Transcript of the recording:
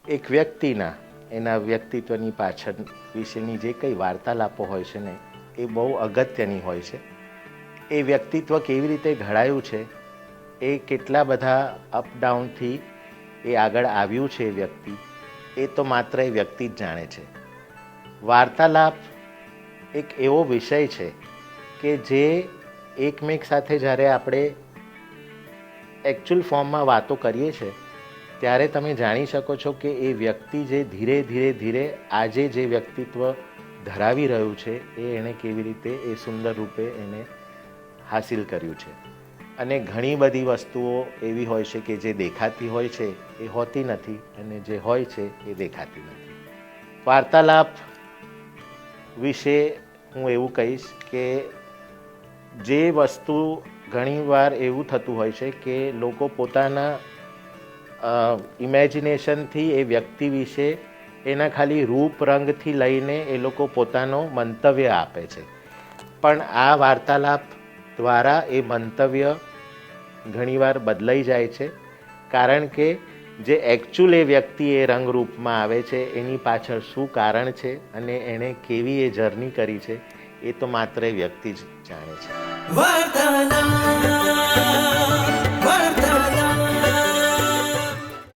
એક વ્યક્તિના એના વ્યક્તિત્વની પાછળ વિશેની જે કંઈ વાર્તાલાપો હોય છે ને એ બહુ અગત્યની હોય છે. એ વ્યક્તિત્વ કેવી રીતે ઘડાયું છે, એ કેટલા બધા અપડાઉનથી એ આગળ આવ્યું છે એ વ્યક્તિ, એ તો માત્ર એ વ્યક્તિ જ જાણે છે. વાર્તાલાપ એક એવો વિષય છે કે જે એકમેક સાથે જ્યારે આપણે એકચ્યુઅલ ફોર્મમાં વાતો કરીએ છીએ ત્યારે તમે જાણી શકો છો કે એ વ્યક્તિ જે ધીરે ધીરે ધીરે આજે જે વ્યક્તિત્વ ધરાવી રહ્યું છે એ એણે કેવી રીતે એ સુંદર રૂપે એને હાસિલ કર્યું છે. અને ઘણી બધી વસ્તુઓ એવી હોય છે કે જે દેખાતી હોય છે એ હોતી નથી, અને જે હોય છે એ દેખાતી નથી. વાર્તાલાપ વિશે હું એવું કહીશ કે જે વસ્તુ ઘણીવાર એવું થતું હોય છે કે લોકો પોતાના ઇમેજિનેશનથી એ વ્યક્તિ વિશે એના ખાલી રૂપ રંગથી લઈને એ લોકો પોતાનો મંતવ્ય આપે છે, પણ આ વાર્તાલાપ દ્વારા એ મંતવ્ય ઘણીવાર બદલાઈ જાય છે. કારણ કે જે એકચ્યુઅલ એ વ્યક્તિ એ રંગરૂપમાં આવે છે એની પાછળ શું કારણ છે અને એણે કેવી એ જર્ની કરી છે એ તો માત્ર એ વ્યક્તિ જ જાણે છે.